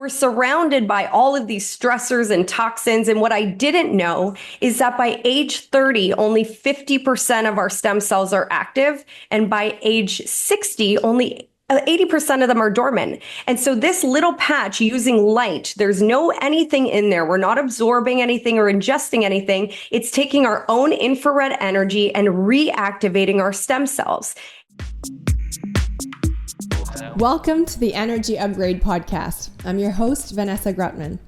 we're surrounded by all of these stressors and toxins. And what I didn't know is that by age 30, only 50% of our stem cells are active. And by age 60, only 80% of them are dormant. And so this little patch using light, there's no anything in there. We're not absorbing anything or ingesting anything. It's taking our own infrared energy and reactivating our stem cells. Welcome to the Energy Upgrade Podcast. I'm your host, Vanessa Grutman.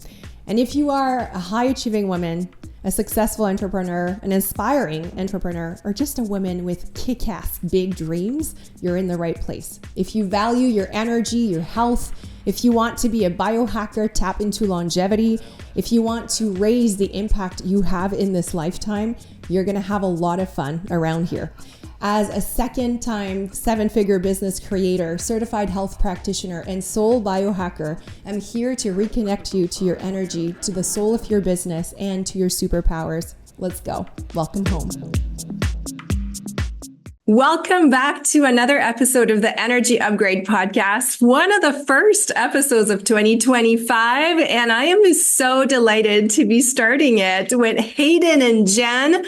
And if you are a high-achieving woman, a successful entrepreneur, an inspiring entrepreneur, or just a woman with kick-ass big dreams, you're in the right place. If you value your energy, your health, if you want to be a biohacker, tap into longevity, if you want to raise the impact you have in this lifetime, you're going to have a lot of fun around here. As a second-time seven-figure business creator, certified health practitioner, and soul biohacker, I'm here to reconnect you to your energy, to the soul of your business, and to your superpowers. Let's go. Welcome home. Welcome back to another episode of the Energy Upgrade Podcast, one of the first episodes of 2025, and I am so delighted to be starting it with Hayden and Jen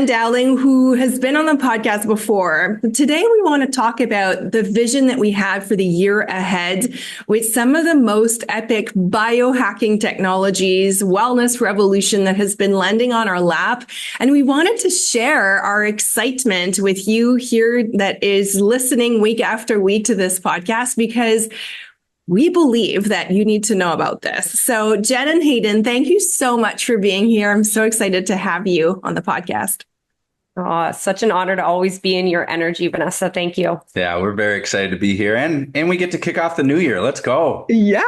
Dowling, who has been on the podcast before. Today, we want to talk about the vision that we have for the year ahead with some of the most epic biohacking technologies, wellness revolution that has been landing on our lap, and we wanted to share our excitement with you here that is listening week after week to this podcast because we believe that you need to know about this. So Jen and Hayden, thank you so much for being here. I'm so excited to have you on the podcast. Oh, such an honor to always be in your energy, Vanessa. Thank you. Yeah, we're very excited to be here and we get to kick off the new year. Let's go. Yes,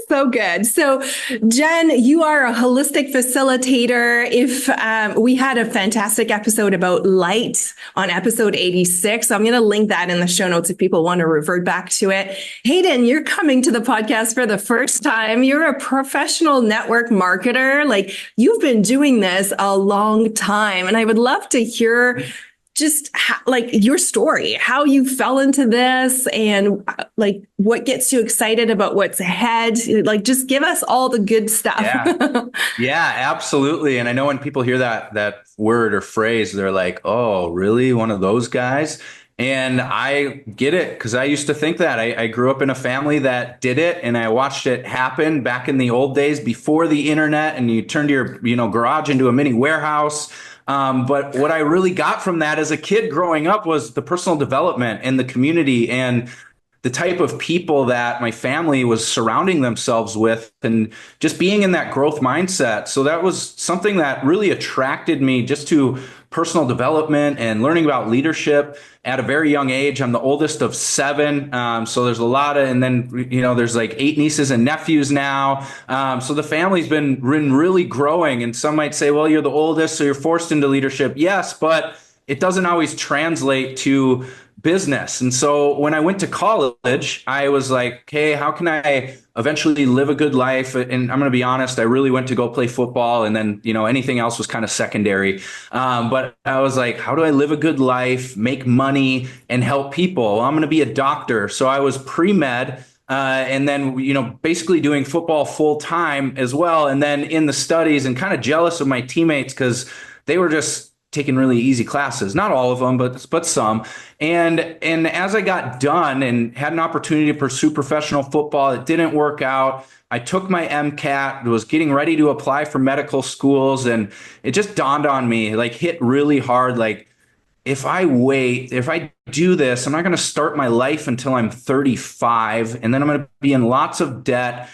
so good. So Jen, you are a holistic facilitator. If we had a fantastic episode about light on episode 86. So I'm going to link that in the show notes if people want to revert back to it. Hayden, you're coming to the podcast for the first time. You're a professional network marketer. Like you've been doing this a long time. And I would love to hear just your story, how you fell into this and like what gets you excited about what's ahead. Like just give us all the good stuff. Yeah, absolutely. And I know when people hear that word or phrase, they're like, oh, really? One of those guys? And I get it because I used to think that. I grew up in a family that did it and I watched it happen back in the old days before the internet and you turned your garage into a mini warehouse. But what I really got from that as a kid growing up was the personal development and the community and the type of people that my family was surrounding themselves with and just being in that growth mindset. So that was something that really attracted me just to personal development and learning about leadership at a very young age. I'm the oldest of seven. So there's a lot of, and then, there's like 8 nieces and nephews now. So the family's been really growing. And some might say, well, you're the oldest, so you're forced into leadership. Yes, but it doesn't always translate to business. And so when I went to college, I was like, okay, how can I eventually live a good life? And I'm going to be honest, I really went to go play football and then, anything else was kind of secondary. But I was like, how do I live a good life, make money and help people? Well, I'm going to be a doctor. So I was pre-med. And then, basically doing football full time as well. And then in the studies and kind of jealous of my teammates because they were just taking really easy classes, not all of them, but some. And as I got done and had an opportunity to pursue professional football, it didn't work out. I took my MCAT, was getting ready to apply for medical schools. And it just dawned on me, hit really hard. If I do this, I'm not going to start my life until I'm 35. And then I'm going to be in lots of debt.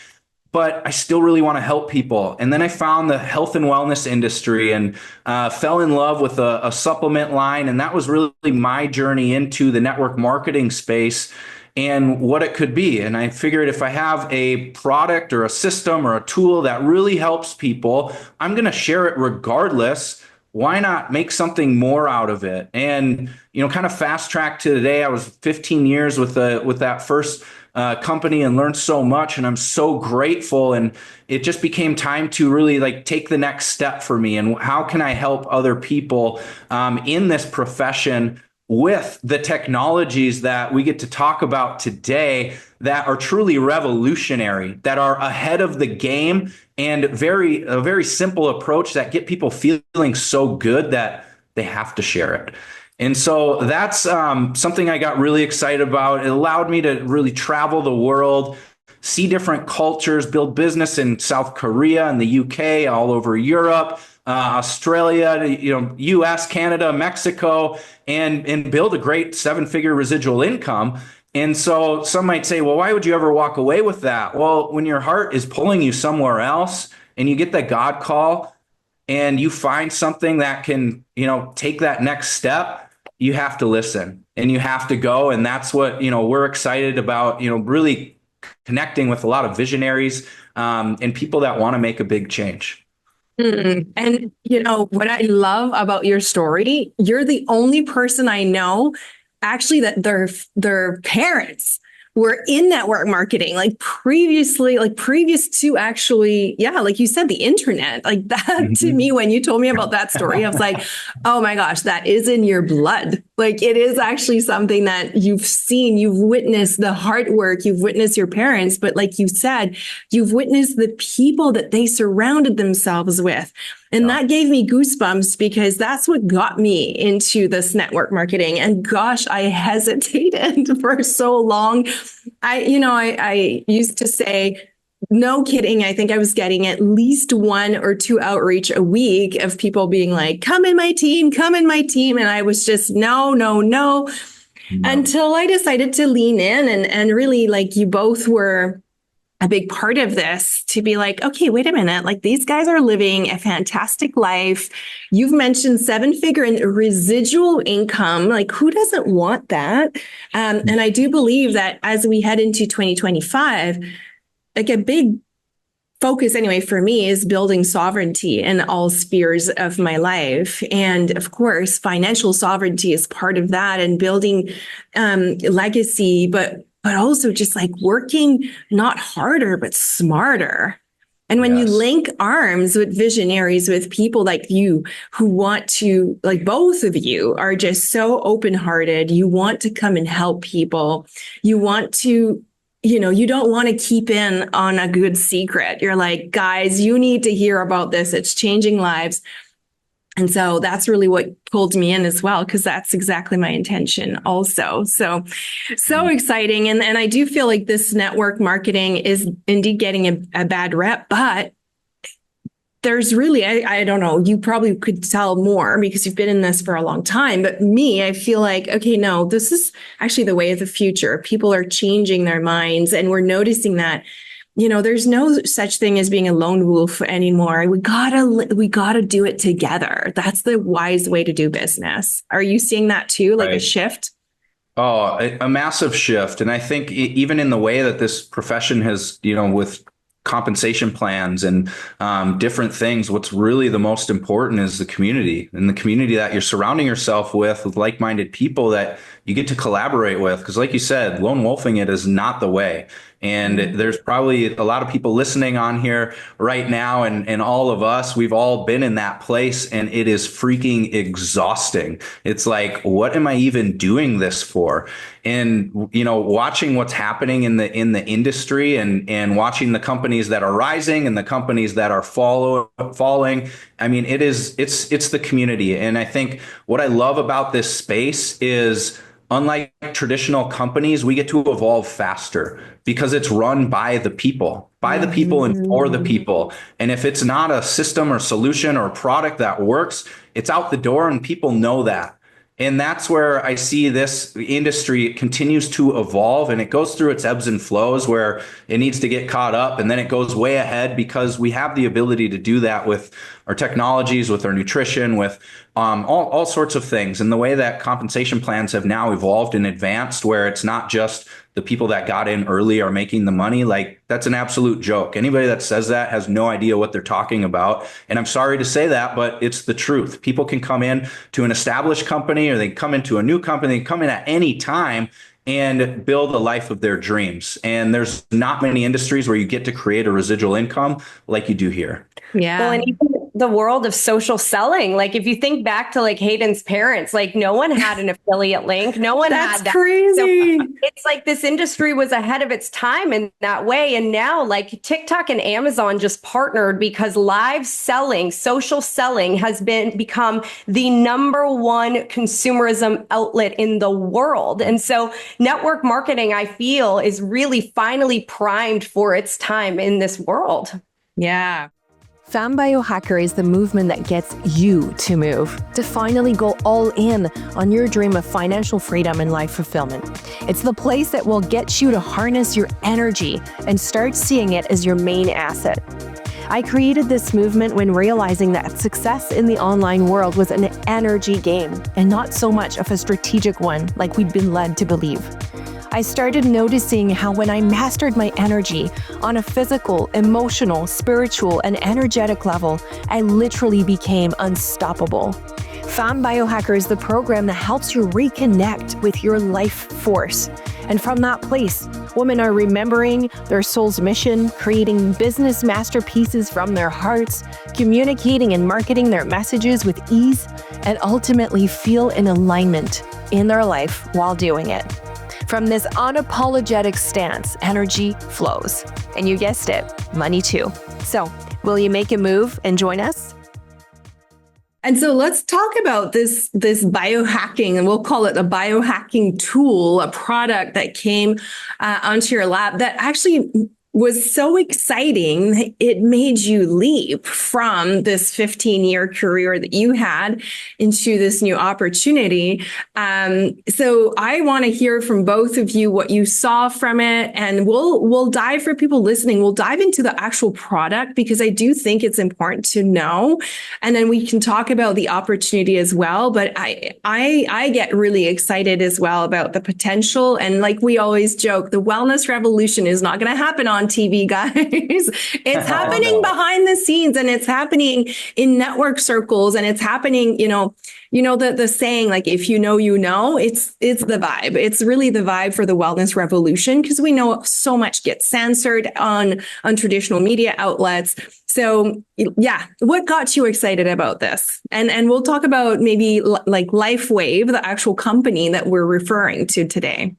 But I still really want to help people. And then I found the health and wellness industry and fell in love with a supplement line. And that was really my journey into the network marketing space and what it could be. And I figured if I have a product or a system or a tool that really helps people, I'm going to share it regardless. Why not make something more out of it? And, kind of fast track to today, I was 15 years with that first company and learned so much. And I'm so grateful. And it just became time to really take the next step for me. And how can I help other people in this profession with the technologies that we get to talk about today that are truly revolutionary, that are ahead of the game, and a very simple approach that get people feeling so good that they have to share it. And so that's something I got really excited about. It allowed me to really travel the world, see different cultures, build business in South Korea and the UK, all over Europe, Australia, US, Canada, Mexico, and build a great seven-figure residual income. And so some might say, well, why would you ever walk away with that? Well, when your heart is pulling you somewhere else and you get that God call and you find something that can, take that next step, you have to listen and you have to go. And that's what, we're excited about, really connecting with a lot of visionaries and people that want to make a big change. And what I love about your story, you're the only person I know actually that their parents were in network marketing, like previous to actually, yeah, like you said, the internet, like that to me, when you told me about that story, I was like, oh my gosh, that is in your blood. Like it is actually something that you've seen, you've witnessed the hard work, you've witnessed your parents, but like you said, you've witnessed the people that they surrounded themselves with. And that gave me goosebumps because that's what got me into this network marketing. And gosh, I hesitated for so long. I used to say, no kidding. I think I was getting at least 1 or 2 outreach a week of people being like, come in my team, come in my team. And I was just, no. Until I decided to lean in and really, like, you both were a big part of this, to be like, okay, wait a minute. Like, these guys are living a fantastic life. You've mentioned 7-figure and residual income. Like, who doesn't want that? And I do believe that as we head into 2025, like a big focus anyway for me is building sovereignty in all spheres of my life. And of course, financial sovereignty is part of that, and building legacy, but also just like working not harder, but smarter. And when you link arms with visionaries, with people like you who want to, like both of you are just so open-hearted, you want to come and help people. You want to, you don't want to keep in on a good secret. You're like, guys, you need to hear about this. It's changing lives. And so that's really what pulled me in as well, because that's exactly my intention also. So exciting. And I do feel like this network marketing is indeed getting a bad rep, but there's really, I don't know, you probably could tell more because you've been in this for a long time. But me, I feel like, okay, no, this is actually the way of the future. People are changing their minds, and we're noticing that, there's no such thing as being a lone wolf anymore. We gotta do it together. That's the wise way to do business. Are you seeing that too? Like a shift? Oh, a massive shift. And I think even in the way that this profession has, with compensation plans and different things, what's really the most important is the community, and the community that you're surrounding yourself with like-minded people that you get to collaborate with. Because like you said, lone wolfing it is not the way. And there's probably a lot of people listening on here right now, and all of us, we've all been in that place, and it is freaking exhausting. It's like, what am I even doing this for? And, watching what's happening in the industry, and watching the companies that are rising and the companies that are falling. I mean, it's the community. And I think what I love about this space is, unlike traditional companies, we get to evolve faster because it's run by the people and for the people. And if it's not a system or solution or product that works, it's out the door, and people know that. And that's where I see this industry continues to evolve, and it goes through its ebbs and flows where it needs to get caught up, and then it goes way ahead because we have the ability to do that with our technologies, with our nutrition, with all sorts of things. And the way that compensation plans have now evolved and advanced, where it's not just the people that got in early are making the money, like that's an absolute joke. Anybody that says that has no idea what they're talking about. And I'm sorry to say that, but it's the truth. People can come in to an established company, or they can come into a new company, they can come in at any time and build a life of their dreams. And there's not many industries where you get to create a residual income like you do here. Yeah. Well, and the world of social selling. Like if you think back to like Hayden's parents, like no one had an affiliate link. No one That's had that. crazy. So it's like this industry was ahead of its time in that way. And now like TikTok and Amazon just partnered because live selling, social selling has become the number one consumerism outlet in the world. And so network marketing, I feel, is really finally primed for its time in this world. Yeah. Fam Biohacker is the movement that gets you to move, to finally go all in on your dream of financial freedom and life fulfillment. It's the place that will get you to harness your energy and start seeing it as your main asset. I created this movement when realizing that success in the online world was an energy game and not so much of a strategic one like we'd been led to believe. I started noticing how when I mastered my energy on a physical, emotional, spiritual, and energetic level, I literally became unstoppable. Fam Biohacker is the program that helps you reconnect with your life force. And from that place, women are remembering their soul's mission, creating business masterpieces from their hearts, communicating and marketing their messages with ease, and ultimately feel in alignment in their life while doing it. From this unapologetic stance, energy flows. And you guessed it, money too. So, will you make a move and join us? And so let's talk about this biohacking, and we'll call it a biohacking tool, a product that came onto your lap that actually was so exciting. It made you leap from this 15-year career that you had into this new opportunity. So I want to hear from both of you what you saw from it, and we'll dive, for people listening, we'll dive into the actual product because I do think it's important to know, and then we can talk about the opportunity as well. But I get really excited as well about the potential, and like we always joke, the wellness revolution is not going to happen on TV, guys. It's happening behind the scenes, and it's happening in network circles, and it's happening, the saying, like, if you know, it's the vibe. It's really the vibe for the wellness revolution, because we know so much gets censored on traditional media outlets. So yeah, what got you excited about this? And we'll talk about maybe like LifeWave, the actual company that we're referring to today.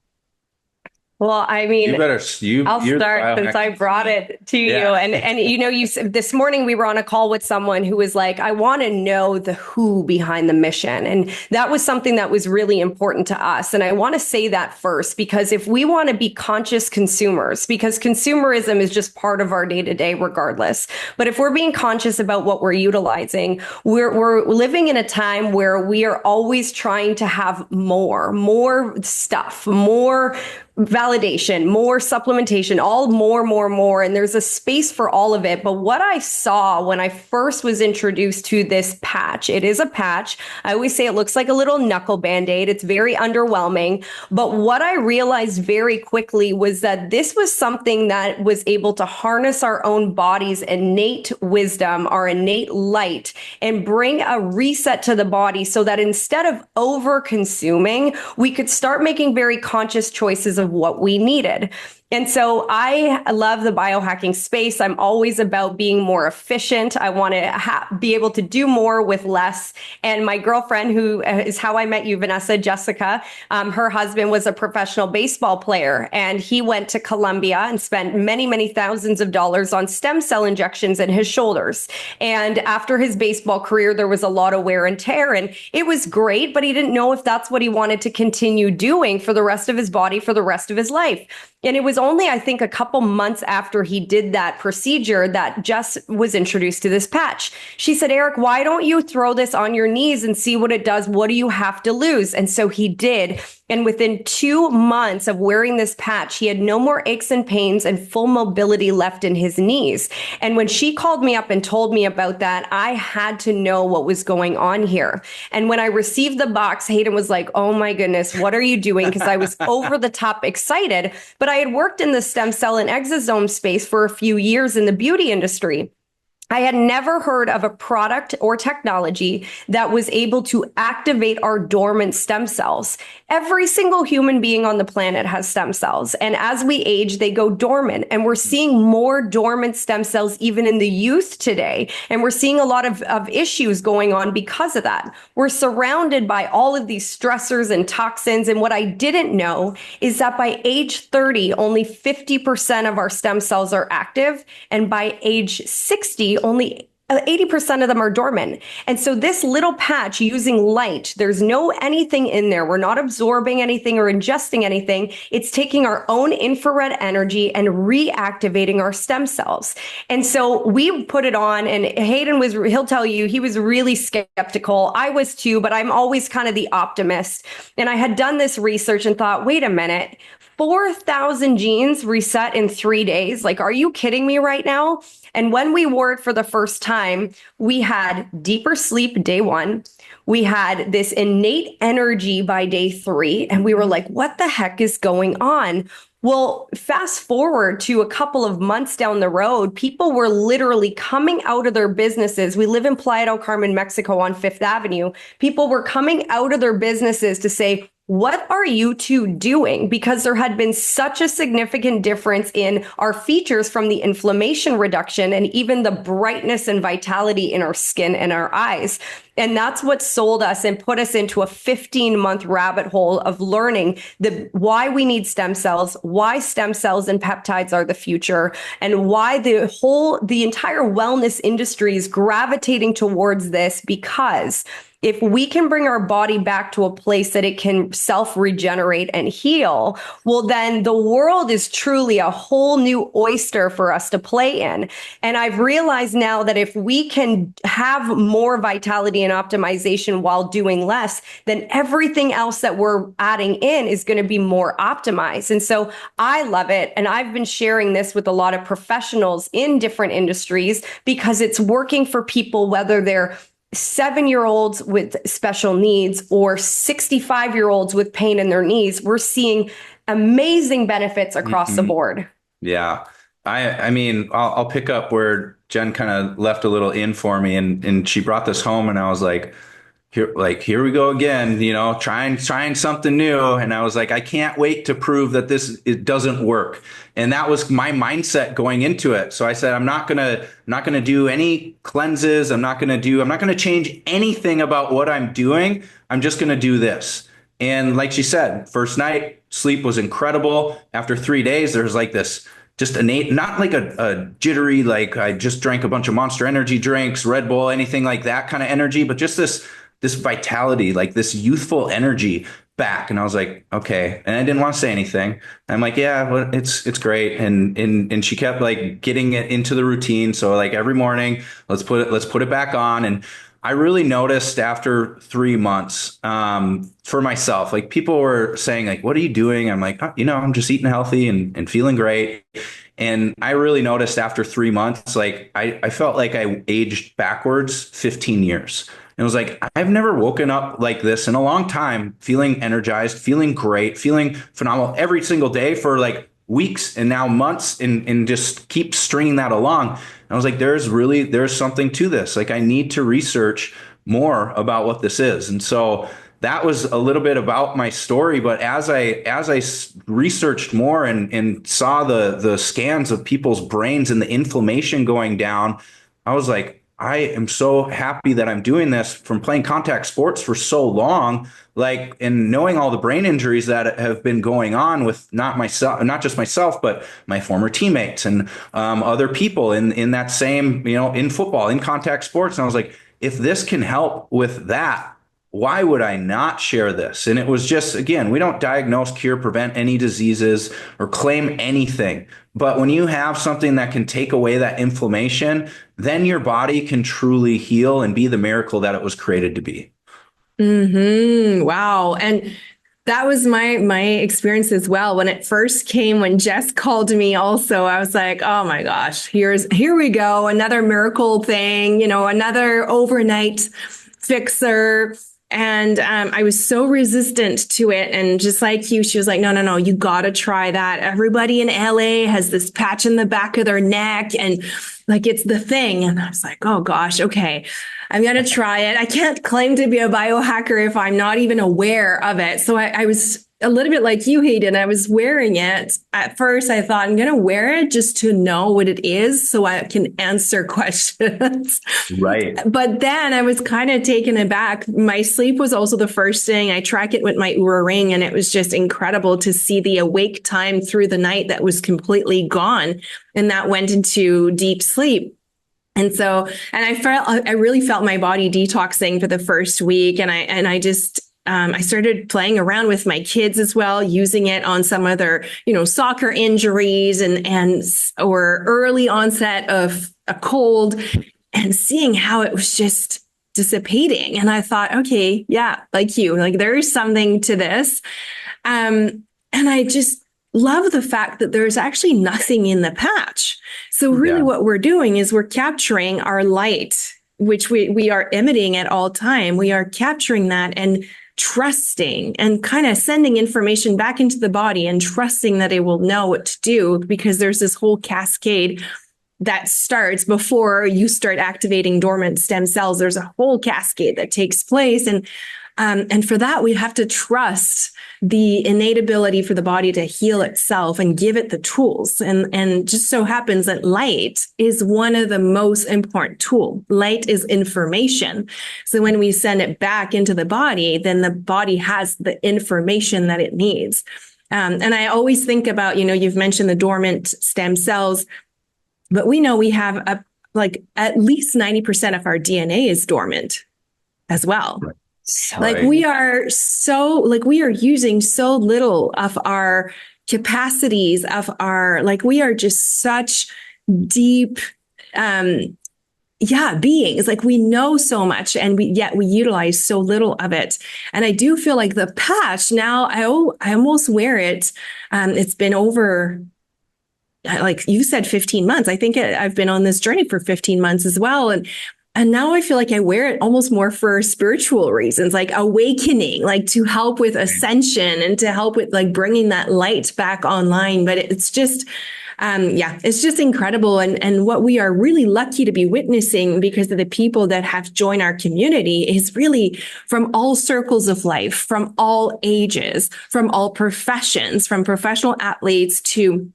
Well, I mean, I'll start since I brought it to you. And this morning we were on a call with someone who was like, I want to know the who behind the mission. And that was something that was really important to us. And I want to say that first, because if we want to be conscious consumers, because consumerism is just part of our day to day regardless. But if we're being conscious about what we're utilizing, we're living in a time where we are always trying to have more stuff, more validation, more supplementation, all more. And there's a space for all of it. But what I saw when I first was introduced to this patch, it is a patch. I always say it looks like a little knuckle band-aid. It's very underwhelming. But what I realized very quickly was that this was something that was able to harness our own body's innate wisdom, our innate light, and bring a reset to the body so that instead of over consuming, we could start making very conscious choices of what we needed. And so I love the biohacking space. I'm always about being more efficient. I want to be able to do more with less. And my girlfriend, who is how I met you, Vanessa, Jessica, her husband was a professional baseball player, and he went to Colombia and spent many, many thousands of dollars on stem cell injections in his shoulders. And after his baseball career, there was a lot of wear and tear, and it was great, but he didn't know if that's what he wanted to continue doing for the rest of his body, for the rest of his life. And it was only, I think, a couple months after he did that procedure that Jess was introduced to this patch. She said, Eric, why don't you throw this on your knees and see what it does? What do you have to lose? And so he did. And within 2 months of wearing this patch, he had no more aches and pains and full mobility left in his knees. And when she called me up and told me about that, I had to know what was going on here. And when I received the box, Hayden was like, oh my goodness, what are you doing? Because I was over the top excited, but I had worked in the stem cell and exosome space for a few years in the beauty industry. I had never heard of a product or technology that was able to activate our dormant stem cells. Every single human being on the planet has stem cells. And as we age, they go dormant. And we're seeing more dormant stem cells even in the youth today. And we're seeing a lot of issues going on because of that. We're surrounded by all of these stressors and toxins. And what I didn't know is that by age 30, only 50% of our stem cells are active. And by age 60, only 80% of them are dormant. And so this little patch using light, there's no anything in there. We're not absorbing anything or ingesting anything. It's taking our own infrared energy and reactivating our stem cells. And so we put it on, and Hayden he'll tell you, he was really skeptical. I was too, but I'm always kind of the optimist. And I had done this research and thought, wait a minute, 4,000 genes reset in 3 days. Like, are you kidding me right now? And when we wore it for the first time, we had deeper sleep day 1. We had this innate energy by day 3. And we were like, what the heck is going on? Well, fast forward to a couple of months down the road, people were literally coming out of their businesses. We live in Playa del Carmen, Mexico on 5th Avenue. People were coming out of their businesses to say, what are you two doing? Because there had been such a significant difference in our features, from the inflammation reduction and even the brightness and vitality in our skin and our eyes. And that's what sold us and put us into a 15-month rabbit hole of learning why we need stem cells, why stem cells and peptides are the future, and why the entire wellness industry is gravitating towards this. Because if we can bring our body back to a place that it can self-regenerate and heal, well, then the world is truly a whole new oyster for us to play in. And I've realized now that if we can have more vitality and optimization while doing less, then everything else that we're adding in is going to be more optimized. And so I love it. And I've been sharing this with a lot of professionals in different industries because it's working for people, whether they're 7-year-olds with special needs or 65-year-olds with pain in their knees. We're seeing amazing benefits across the board. Yeah. I mean, I'll pick up where Jen kind of left a little in for me, and she brought this home, and I was like, here we go again, trying something new. And I was like, I can't wait to prove that it doesn't work. And that was my mindset going into it. So I said, I'm not going to do any cleanses. I'm not going to change anything about what I'm doing. I'm just going to do this. And like she said, first night, sleep was incredible. After 3 days, there's like this just innate, not like a jittery, like I just drank a bunch of Monster Energy drinks, Red Bull, anything like that kind of energy, but just this vitality, like this youthful energy back. And I was like, okay. And I didn't want to say anything. I'm like, yeah, well, it's great. And she kept like getting it into the routine. So like every morning, let's put it back on. And I really noticed after 3 months, for myself, like people were saying like, what are you doing? I'm like, I'm just eating healthy and feeling great. And I really noticed after 3 months, like I felt like I aged backwards 15 years. And it was like, I've never woken up like this in a long time, feeling energized, feeling great, feeling phenomenal every single day for like weeks and now months, and just keep stringing that along. And I was like, there's something to this. Like I need to research more about what this is. And so that was a little bit about my story. But as I researched more and saw the scans of people's brains and the inflammation going down, I was like, I am so happy that I'm doing this from playing contact sports for so long, like, and knowing all the brain injuries that have been going on with not just myself, but my former teammates and other people in that same, in football, in contact sports. And I was like, if this can help with that, why would I not share this? And it was just, again, we don't diagnose, cure, prevent any diseases or claim anything. But when you have something that can take away that inflammation, then your body can truly heal and be the miracle that it was created to be. Wow. And that was my experience as well. When it first came, when Jess called me also, I was like, oh my gosh, here we go. Another miracle thing, another overnight fixer. And I was so resistant to it. And just like you, she was like, no, you got to try that. Everybody in LA has this patch in the back of their neck and like it's the thing. And I was like, oh gosh, okay, I'm going to try it. I can't claim to be a biohacker if I'm not even aware of it. So I was a little bit like you, Hayden. I was wearing it. At first, I thought I'm going to wear it just to know what it is so I can answer questions. Right. But then I was kind of taken aback. My sleep was also the first thing. I track it with my Oura ring, and it was just incredible to see the awake time through the night that was completely gone. And that went into deep sleep. And so, I really felt my body detoxing for the first week. And I started playing around with my kids as well, using it on some of their, soccer injuries or early onset of a cold, and seeing how it was just dissipating. And I thought, okay, yeah, like you, like there is something to this. And I just love the fact that there's actually nothing in the patch. So really what we're doing is we're capturing our light, which we are emitting at all time. We are capturing that and trusting and kind of sending information back into the body and trusting that it will know what to do, because there's this whole cascade that starts before you start activating dormant stem cells. There's a whole cascade that takes place. And for that, we have to trust the innate ability for the body to heal itself and give it the tools. And just so happens that light is one of the most important tools. Light is information. So when we send it back into the body, then the body has the information that it needs. And I always think about, you've mentioned the dormant stem cells, but we know we have at least 90% of our DNA is dormant as well. Right. We are using so little of our capacities we are just such deep, beings. Like we know so much, and yet we utilize so little of it. And I do feel like the patch now, I almost wear it. It's been over, like you said, 15 months. I think I've been on this journey for 15 months as well. And now I feel like I wear it almost more for spiritual reasons, like awakening, like to help with ascension and to help with like bringing that light back online. But it's just, it's just incredible. And what we are really lucky to be witnessing, because of the people that have joined our community, is really from all circles of life, from all ages, from all professions, from professional athletes to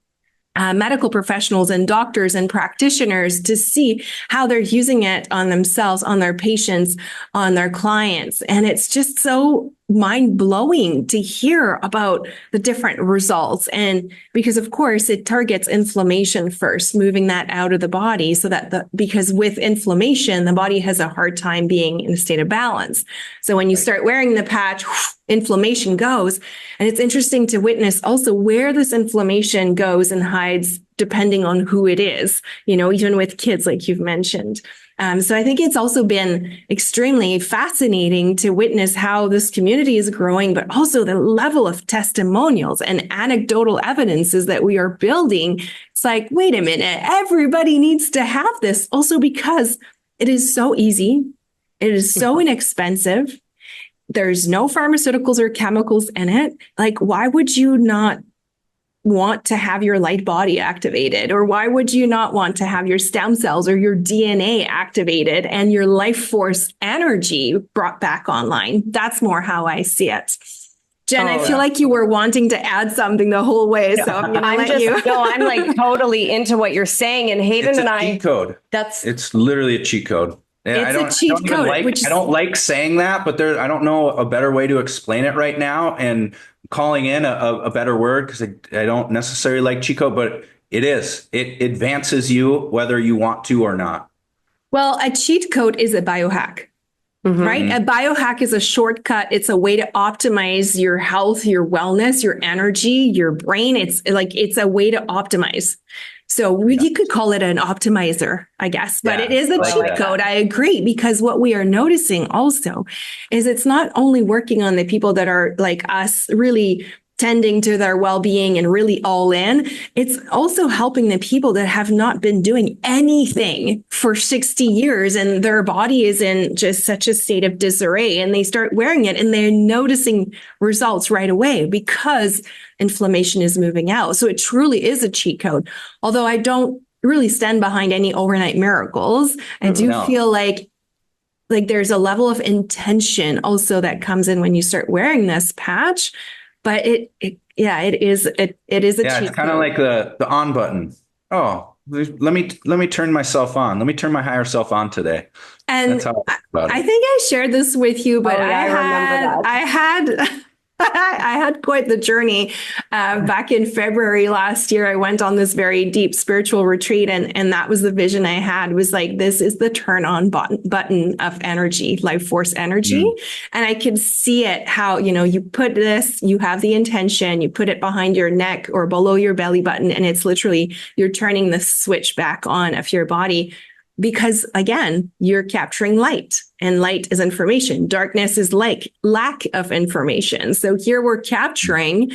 medical professionals and doctors and practitioners, to see how they're using it on themselves, on their patients, on their clients. And it's just so mind blowing to hear about the different results. And because of course it targets inflammation first, moving that out of the body, so that because with inflammation, the body has a hard time being in a state of balance. So when you start wearing the patch, inflammation goes. And it's interesting to witness also where this inflammation goes and hides depending on who it is, even with kids, like you've mentioned. So I think it's also been extremely fascinating to witness how this community is growing, but also the level of testimonials and anecdotal evidences that we are building. It's like, wait a minute, everybody needs to have this, also because it is so easy. It is so inexpensive. There's no pharmaceuticals or chemicals in it. Like, why would you not want to have your light body activated? Or why would you not want to have your stem cells or your DNA activated and your life force energy brought back online? That's more how I see it. Jen, I feel like you were wanting to add something the whole way, so I'm going to let you. No, I'm like totally into what you're saying. And Hayden and I, cheat code. It's literally a cheat code. It's a cheat code. I don't like saying that, but I don't know a better way to explain it right now. And calling in a better word, because I don't necessarily like cheat code, but it advances you whether you want to or not. Well, a cheat code is a biohack, right? A biohack is a shortcut. It's a way to optimize your health, your wellness, your energy, your brain. It's a way to optimize. So you could call it an optimizer, I guess, but it is a cheat code. I agree, because what we are noticing also is it's not only working on the people that are like us, really tending to their well-being and really all in, it's also helping the people that have not been doing anything for 60 years and their body is in just such a state of disarray, and they start wearing it and they're noticing results right away because inflammation is moving out. So it truly is a cheat code. Although I don't really stand behind any overnight miracles, I do feel like there's a level of intention also that comes in when you start wearing this patch. But it is a cheat It's kind of like the on button. Oh, let me turn myself on. Let me turn my higher self on today. And that's how I think I shared this with you, but I had quite the journey. Back in February last year, I went on this very deep spiritual retreat, and that was the vision I had, was like, this is the turn on button of energy, life force energy. And I could see it, how, you put this, you have the intention, you put it behind your neck or below your belly button, and it's literally, you're turning the switch back on of your body. Because again, you're capturing light, and light is information. Darkness is like lack of information. So here we're capturing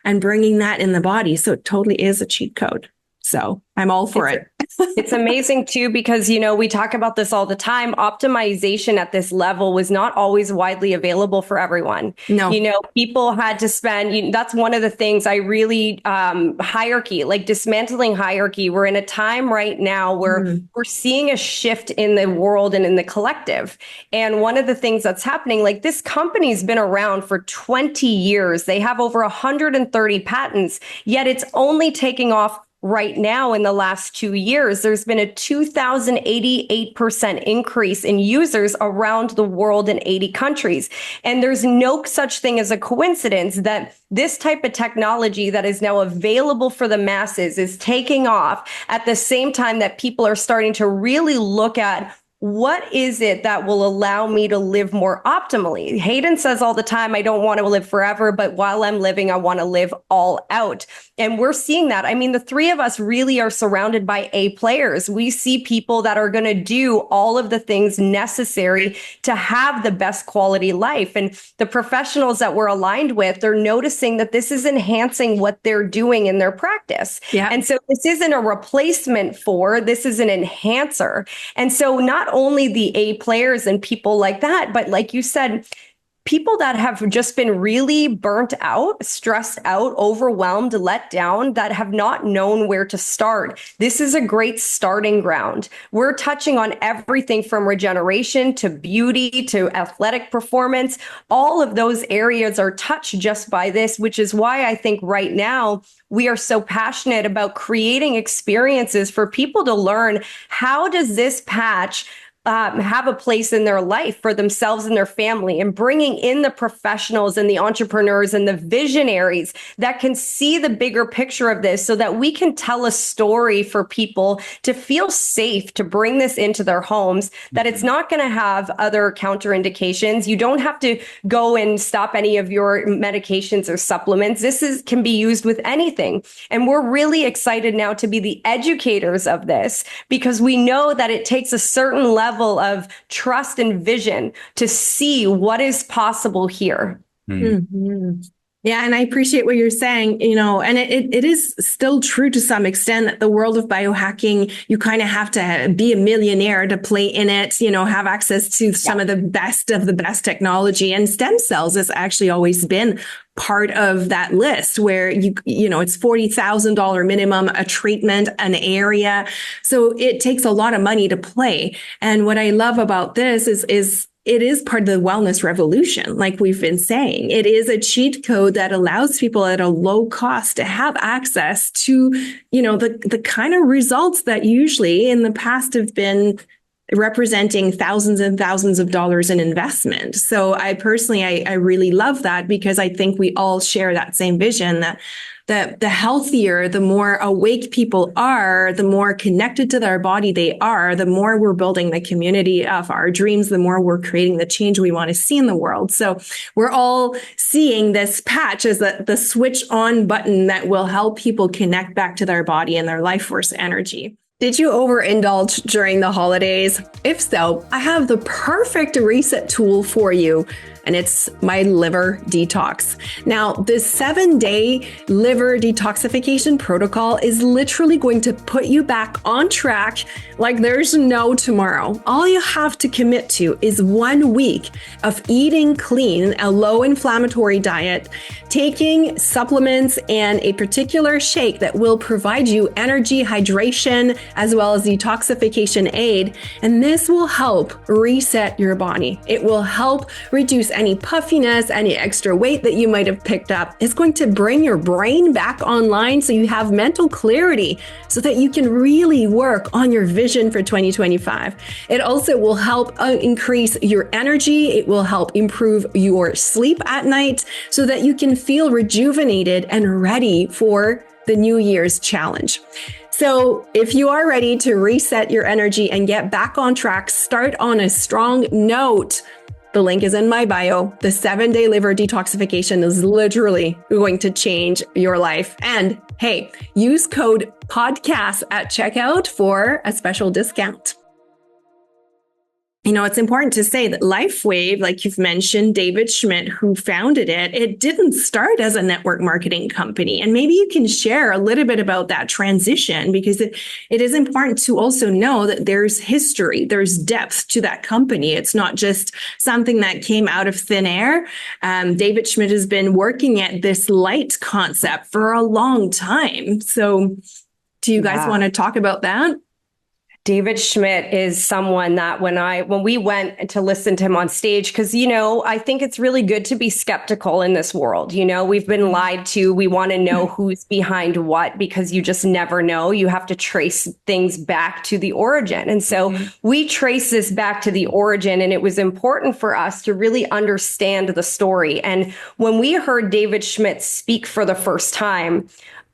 and bringing that in the body. So it totally is a cheat code. So I'm all for it. It's amazing too, because, we talk about this all the time. Optimization at this level was not always widely available for everyone. No. People had to spend, that's one of the things I really, hierarchy, like dismantling hierarchy. We're in a time right now where we're seeing a shift in the world and in the collective. And one of the things that's happening, like, this company's been around for 20 years. They have over 130 patents, yet it's only taking off right now. In the last 2 years, there's been a 2,088% increase in users around the world in 80 countries. And there's no such thing as a coincidence that this type of technology that is now available for the masses is taking off at the same time that people are starting to really look at, what is it that will allow me to live more optimally? Hayden says all the time, I don't want to live forever, but while I'm living, I want to live all out. And we're seeing that. I mean, the three of us really are surrounded by A players. We see people that are going to do all of the things necessary to have the best quality life. And the professionals that we're aligned with, they're noticing that this is enhancing what they're doing in their practice. Yeah. And so this isn't a replacement for, this is an enhancer. And so not only the A players and people like that, but like you said, people that have just been really burnt out, stressed out, overwhelmed, let down, that have not known where to start. This is a great starting ground. We're touching on everything from regeneration to beauty to athletic performance. All of those areas are touched just by this, which is why I think right now we are so passionate about creating experiences for people to learn, how does this patch have a place in their life for themselves and their family, and bringing in the professionals and the entrepreneurs and the visionaries that can see the bigger picture of this, so that we can tell a story for people to feel safe to bring this into their homes, that it's not going to have other counterindications. You don't have to go and stop any of your medications or supplements. Can be used with anything. And we're really excited now to be the educators of this, because we know that it takes a certain level of trust and vision to see what is possible here. Mm-hmm. Yeah. And I appreciate what you're saying, and it is still true to some extent that the world of biohacking, you kind of have to be a millionaire to play in it, have access to some of the best technology, and stem cells has actually always been part of that list, where it's $40,000 minimum, a treatment, an area. So it takes a lot of money to play. And what I love about this is it is part of the wellness revolution. Like we've been saying, it is a cheat code that allows people at a low cost to have access to, the kind of results that usually in the past have been representing thousands and thousands of dollars in investment. So I personally really love that, because I think we all share that same vision, that the healthier, the more awake people are, the more connected to their body they are, the more we're building the community of our dreams, the more we're creating the change we want to see in the world. So we're all seeing this patch as the switch on button that will help people connect back to their body and their life force energy. Did you overindulge during the holidays? If so, I have the perfect reset tool for you. and it's my liver detox. Now, this 7-day liver detoxification protocol is literally going to put you back on track like there's no tomorrow. All you have to commit to is 1 week of eating clean, a low inflammatory diet, taking supplements and a particular shake that will provide you energy, hydration, as well as detoxification aid. And this will help reset your body. It will help reduce any puffiness, any extra weight that you might have picked up. It's going to bring your brain back online so you have mental clarity so that you can really work on your vision for 2025. It also will help increase your energy. It will help improve your sleep at night so that you can feel rejuvenated and ready for the New Year's challenge. So if you are ready to reset your energy and get back on track, start on a strong note, the link is in my bio. The 7-day liver detoxification is literally going to change your life. And hey, use code podcast at checkout for a special discount. You know, it's important to say that LifeWave, like you've mentioned, David Schmidt, who founded it, it didn't start as a network marketing company. And maybe you can share a little bit about that transition, because it is important to also know that there's history, there's depth to that company. It's not just something that came out of thin air. David Schmidt has been working at this light concept for a long time. So do you guys want to talk about that? David Schmidt is someone that when we went to listen to him on stage, because, you know, I think it's really good to be skeptical in this world. You know, we've been lied to. We want to know who's behind what, because you just never know. You have to trace things back to the origin. And so we trace this back to the origin, and it was important for us to really understand the story. And when we heard David Schmidt speak for the first time,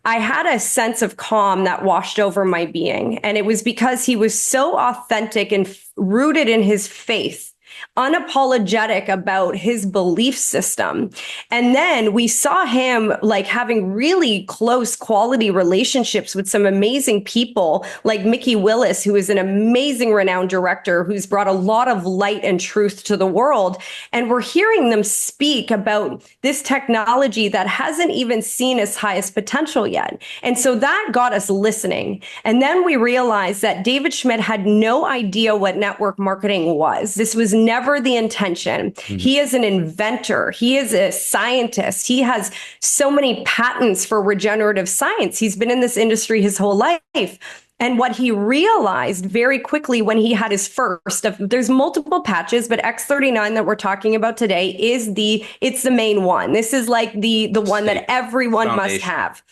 I had a sense of calm that washed over my being. And it was because he was so authentic and rooted in his faith, unapologetic about his belief system. And then we saw him like having really close quality relationships with some amazing people like Mickey Willis, who is an amazing renowned director who's brought a lot of light and truth to the world. And we're hearing them speak about this technology that hasn't even seen its highest potential yet. And so that got us listening. And then we realized that David Schmidt had no idea what network marketing was. This was never the intention. He is an inventor. He is a scientist. He has so many patents for regenerative science. He's been in this industry his whole life. And what he realized very quickly when he had his first there's multiple patches, but X39 that we're talking about today it's the main one. This is like the one that everyone must have.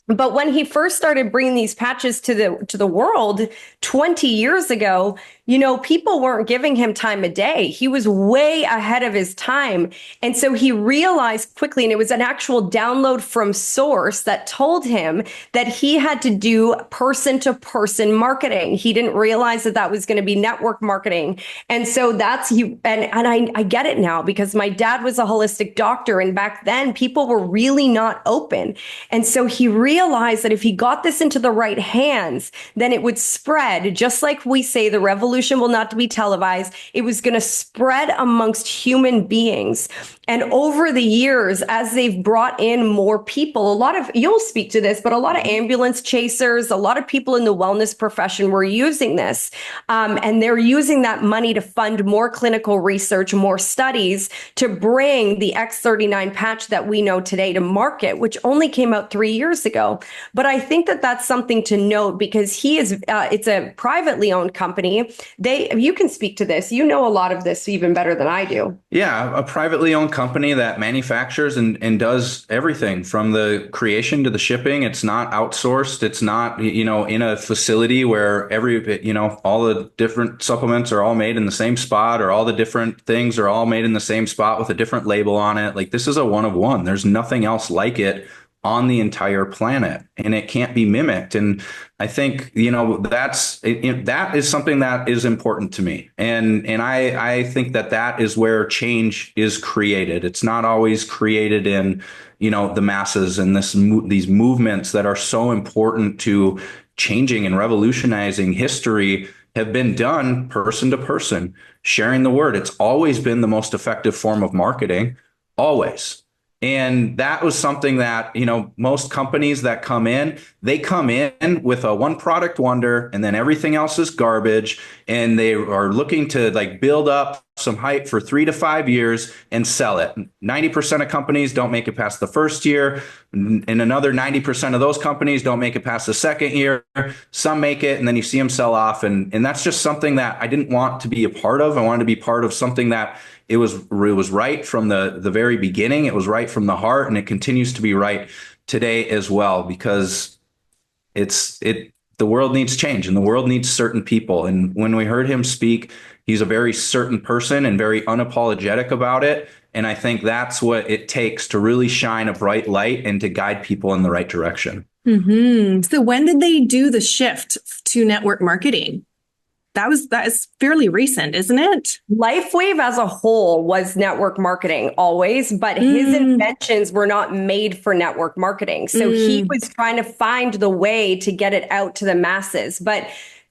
But when he first started bringing these patches to the world 20 years ago, you know, people weren't giving him time of day. He was way ahead of his time. And so he realized quickly, and it was an actual download from source that told him that he had to do person to person marketing. He didn't realize that was going to be network marketing. And so I get it now, because my dad was a holistic doctor. And back then people were really not open. And so he realized that if he got this into the right hands, then it would spread, just like we say the revolution will not be televised. It was going to spread amongst human beings. And over the years, as they've brought in more people, you'll speak to this, but a lot of ambulance chasers, a lot of people in the wellness profession were using this. And they're using that money to fund more clinical research, more studies to bring the X39 patch that we know today to market, which only came out 3 years ago. But I think that that's something to note, because it's a privately owned company. You can speak to this. You know a lot of this even better than I do. Yeah, a privately owned company that manufactures and does everything from the creation to the shipping. It's not outsourced. It's not, you know, in a facility where all the different supplements are all made in the same spot, or all the different things are all made in the same spot with a different label on it. Like, this is a one of one. There's nothing else like it on the entire planet, and it can't be mimicked. And I think, you know, that is something that is important to me. And I think that is where change is created. It's not always created in, you know, the masses and these movements that are so important to changing and revolutionizing history. have been done person to person, sharing the word. It's always been the most effective form of marketing, always. And that was something that, most companies that come in, they come in with a one product wonder and then everything else is garbage. And they are looking to like build up some hype for 3 to 5 years and sell it. 90% of companies don't make it past the first year. And another 90% of those companies don't make it past the second year. Some make it and then you see them sell off. And that's just something that I didn't want to be a part of. I wanted to be part of something that it was right from the very beginning. It was right from the heart, and it continues to be right today as well, because the world needs change and the world needs certain people. And when we heard him speak, he's a very certain person and very unapologetic about it. And I think that's what it takes to really shine a bright light and to guide people in the right direction. Mm-hmm. So when did they do the shift to network marketing? That is fairly recent, isn't it? LifeWave as a whole was network marketing always, but his inventions were not made for network marketing. So he was trying to find the way to get it out to the masses, but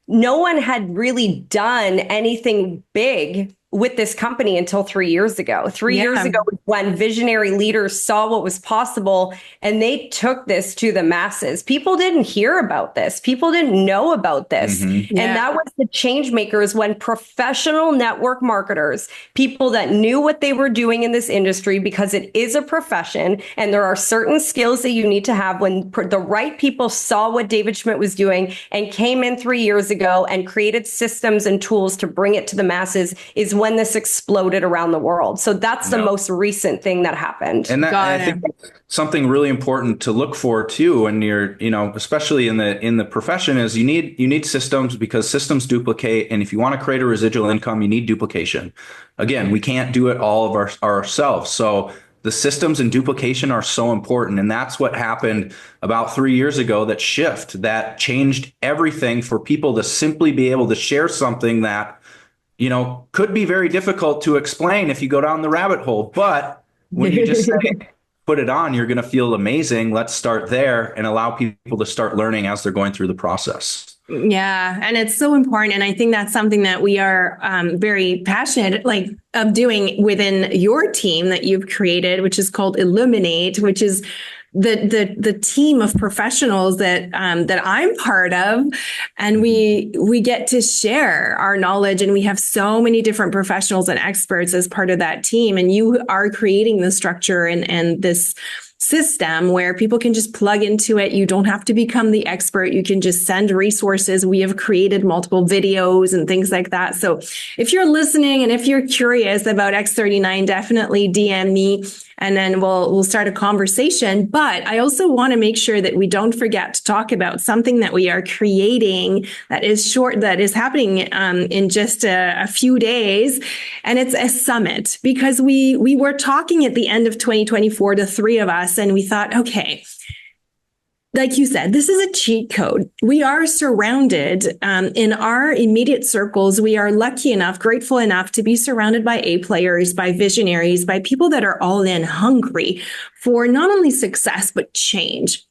no one had really done anything big with this company until 3 years ago. 3 years ago, when visionary leaders saw what was possible and they took this to the masses. People didn't hear about this. People didn't know about this. And that was the change makers, when professional network marketers, people that knew what they were doing in this industry, because it is a profession and there are certain skills that you need to have, when the right people saw what David Schmidt was doing and came in 3 years ago and created systems and tools to bring it to the masses, is when this exploded around the world. So that's the most recent thing that happened. And I think that's something really important to look for too, when you're, especially in the profession, is you need systems, because systems duplicate. And if you want to create a residual income, you need duplication. Again, we can't do it all of ourselves. So the systems and duplication are so important. And that's what happened about 3 years ago, that shift that changed everything for people to simply be able to share something that could be very difficult to explain if you go down the rabbit hole. But when you just say, put it on, you're going to feel amazing. Let's start there and allow people to start learning as they're going through the process. Yeah. And it's so important. And I think that's something that we are very passionate of doing within your team that you've created, which is called Illuminate, which is the team of professionals that I'm part of, and we get to share our knowledge, and we have so many different professionals and experts as part of that team. And you are creating the structure and this system where people can just plug into it. You don't have to become the expert. You can just send resources. We have created multiple videos and things like that. So if you're listening and if you're curious about X39, definitely DM me, and then we'll start a conversation. But I also want to make sure that we don't forget to talk about something that we are creating that is happening in just a few days. And it's a summit, because we were talking at the end of 2024, the three of us, and we thought, okay, like you said, this is a cheat code. We are surrounded in our immediate circles. We are lucky enough, grateful enough to be surrounded by A players, by visionaries, by people that are all in, hungry for not only success, but change.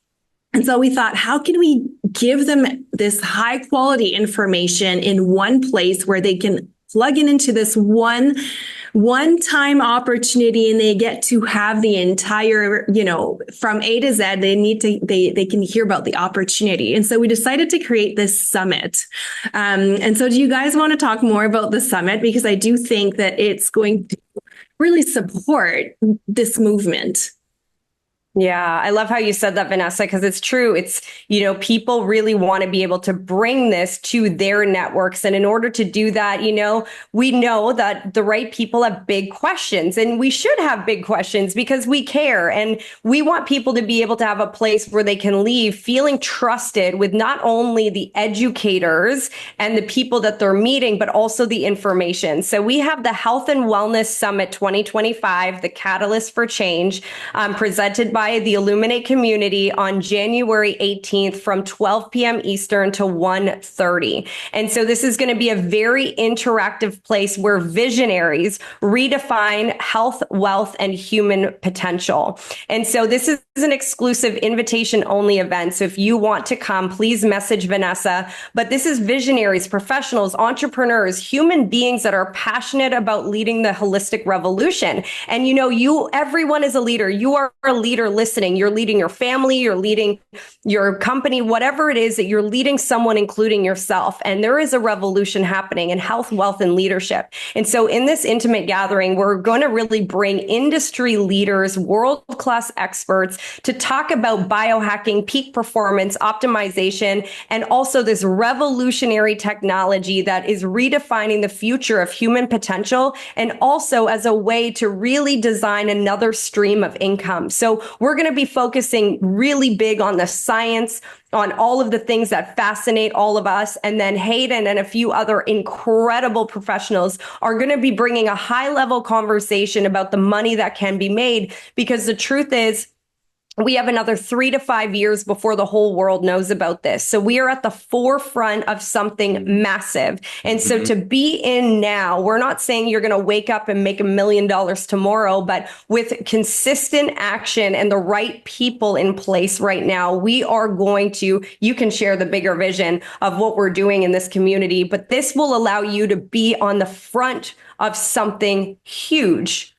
And so we thought, how can we give them this high quality information in one place where they can plug into this one-time opportunity, and they get to have the entire, from A to Z, they can hear about the opportunity. And so we decided to create this summit. And so do you guys want to talk more about the summit? Because I do think that it's going to really support this movement. Yeah, I love how you said that, Vanessa, because it's true. It's, people really want to be able to bring this to their networks. And in order to do that, we know that the right people have big questions, and we should have big questions because we care. And we want people to be able to have a place where they can leave feeling trusted with not only the educators and the people that they're meeting, but also the information. So we have the Health and Wellness Summit 2025, the Catalyst for Change, presented by by the Illuminate community on January 18th from 12 p.m. Eastern to 1:30. And so this is going to be a very interactive place where visionaries redefine health, wealth, and human potential. And so this is an exclusive invitation only event. So if you want to come, please message Vanessa. But this is visionaries, professionals, entrepreneurs, human beings that are passionate about leading the holistic revolution. And everyone is a leader. You are a leader listening. You're leading your family, you're leading your company, whatever it is that you're leading someone, including yourself. And there is a revolution happening in health, wealth, and leadership. And so in this intimate gathering, we're going to really bring industry leaders, world-class experts to talk about biohacking, peak performance, optimization, and also this revolutionary technology that is redefining the future of human potential, and also as a way to really design another stream of income. So we're going to be focusing really big on the science, on all of the things that fascinate all of us. And then Hayden and a few other incredible professionals are going to be bringing a high-level conversation about the money that can be made, because the truth is, we have another 3 to 5 years before the whole world knows about this. So we are at the forefront of something massive. And so to be in now, we're not saying you're going to wake up and make $1 million tomorrow, but with consistent action and the right people in place right now, we are going to, you can share the bigger vision of what we're doing in this community, but this will allow you to be on the front of something huge.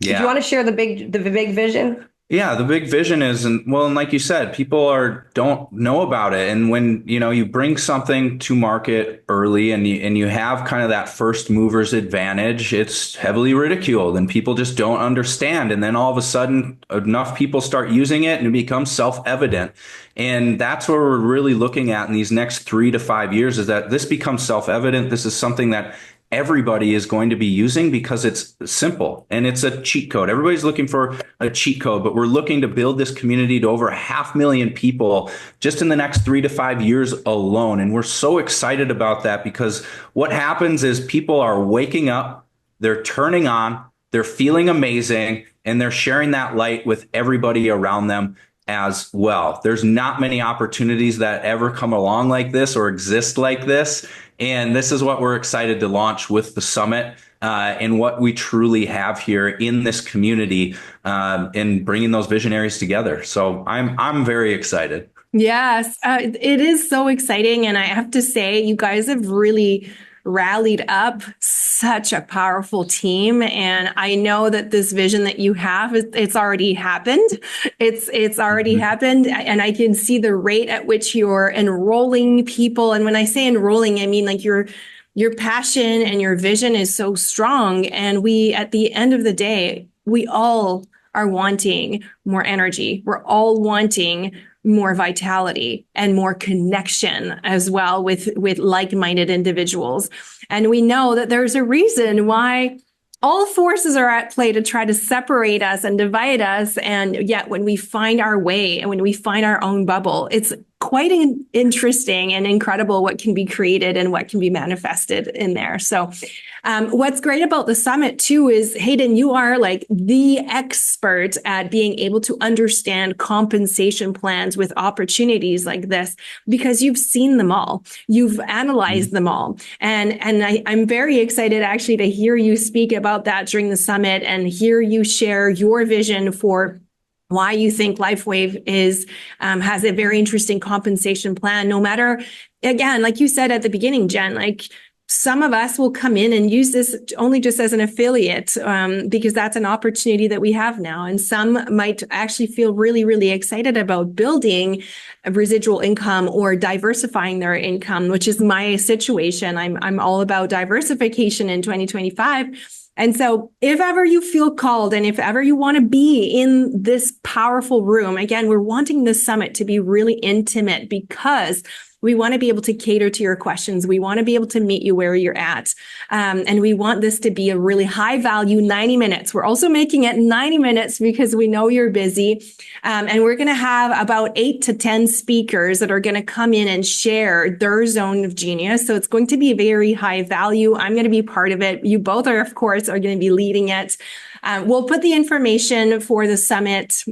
Yeah. Do you want to share the big vision? Yeah, the big vision is, and like you said, people don't know about it. And when, you bring something to market early and you have kind of that first mover's advantage, it's heavily ridiculed and people just don't understand. And then all of a sudden, enough people start using it and it becomes self-evident. And that's what we're really looking at in these next 3 to 5 years, is that this becomes self-evident. This is something that everybody is going to be using because it's simple and it's a cheat code. Everybody's looking for a cheat code, but we're looking to build this community to over 500,000 people just in the next 3 to 5 years alone. And we're so excited about that, because what happens is people are waking up, they're turning on, they're feeling amazing, and they're sharing that light with everybody around them as well. There's not many opportunities that ever come along like this or exist like this. And this is what we're excited to launch with the summit, and what we truly have here in this community, in bringing those visionaries together. So I'm very excited. Yes, it is so exciting. And I have to say, you guys have really rallied up such a powerful team. And I know that this vision that you have, it's already happened. It's already happened. And I can see the rate at which you're enrolling people. And when I say enrolling, I mean like your passion and your vision is so strong. And we, at the end of the day, we all are wanting more energy. We're all wanting more vitality and more connection as well with like-minded individuals. And we know that there's a reason why all forces are at play to try to separate us and divide us. And yet when we find our way and when we find our own bubble, it's quite interesting and incredible what can be created and what can be manifested in there. So what's great about the summit too is, Hayden, you are like the expert at being able to understand compensation plans with opportunities like this, because you've seen them all. You've analyzed them all. And I'm very excited actually to hear you speak about that during the summit and hear you share your vision for why you think LifeWave has a very interesting compensation plan. No matter, again, like you said at the beginning, Jen, like some of us will come in and use this only just as an affiliate, because that's an opportunity that we have now. And some might actually feel really, really excited about building a residual income or diversifying their income, which is my situation. I'm all about diversification in 2025. And so if ever you feel called and if ever you want to be in this powerful room, again, we're wanting this summit to be really intimate because we want to be able to cater to your questions. We want to be able to meet you where you're at. And we want this to be a really high value 90 minutes. We're also making it 90 minutes because we know you're busy. And we're going to have about 8 to 10 speakers that are going to come in and share their zone of genius. So it's going to be very high value. I'm going to be part of it. You both are, of course, are going to be leading it. We'll put the information for the summit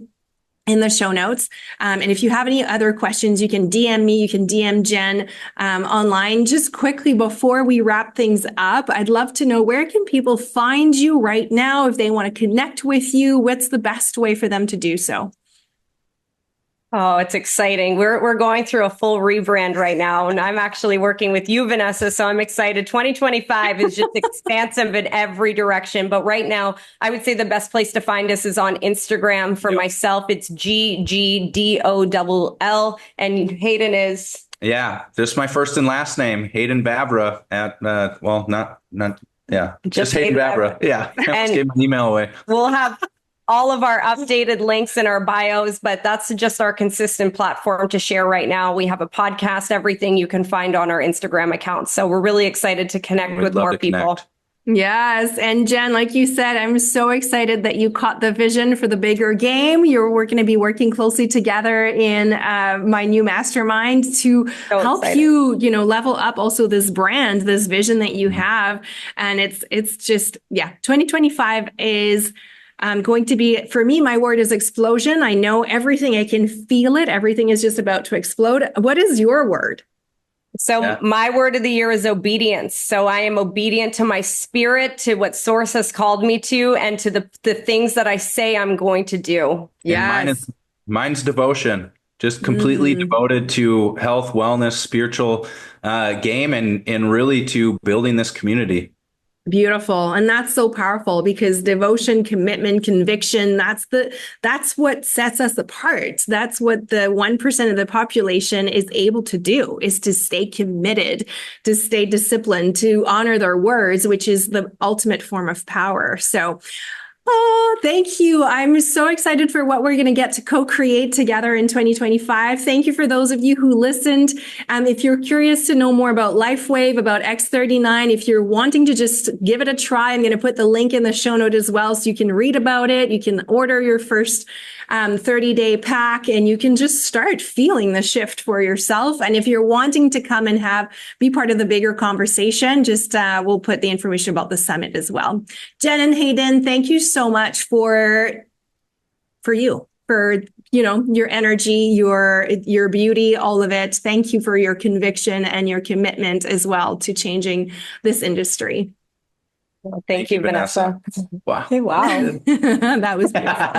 in the show notes. And if you have any other questions, you can DM me, you can DM Jen online. Just quickly before we wrap things up, I'd love to know, where can people find you right now if they want to connect with you? What's the best way for them to do so? Oh, it's exciting. We're going through a full rebrand right now, and I'm actually working with you, Vanessa, so I'm excited. 2025 is just expansive in every direction. But right now, I would say the best place to find us is on Instagram. For myself, it's GGDOLL, and Hayden is... Yeah, just my first and last name, Hayden Babra at, just Hayden Babra. Yeah, I just gave my email away. We'll have all of our updated links in our bios, but that's just our consistent platform to share right now. We have a podcast, everything you can find on our Instagram account. So we're really excited to connect with more people. Yes. And Jen, like you said, I'm so excited that you caught the vision for the bigger game. We're going to be working closely together in my new mastermind to help you, level up also this brand, this vision that you have. And it's just, 2025 is going to be, for me, my word is explosion. I know everything. I can feel it. Everything is just about to explode. What is your word? So my word of the year is obedience. So I am obedient to my spirit, to what source has called me to, and to the things that I say I'm going to do. Yeah. Mine's devotion. Just completely devoted to health, wellness, spiritual game, and really to building this community. Beautiful. And that's so powerful, because devotion, commitment, conviction, that's what sets us apart. That's what the 1% of the population is able to do, is to stay committed, to stay disciplined, to honor their words, which is the ultimate form of power. So, oh, thank you. I'm so excited for what we're going to get to co-create together in 2025. Thank you for those of you who listened. If you're curious to know more about LifeWave, about X39, if you're wanting to just give it a try, I'm going to put the link in the show note as well, so you can read about it. You can order your first 30-day pack, and you can just start feeling the shift for yourself. And if you're wanting to come and be part of the bigger conversation, just we'll put the information about the summit as well. Jen and Hayden, thank you so much for your energy, your beauty, all of it. Thank you for your conviction and your commitment as well to changing this industry. Well, thank you, Vanessa. Wow. Hey, wow. That was beautiful.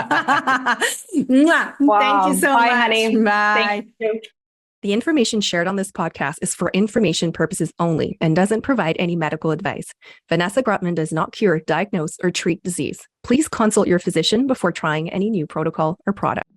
Wow. Thank you so much. Bye, honey. Bye. Thank you. The information shared on this podcast is for information purposes only and doesn't provide any medical advice. Vanessa Grotman does not cure, diagnose, or treat disease. Please consult your physician before trying any new protocol or product.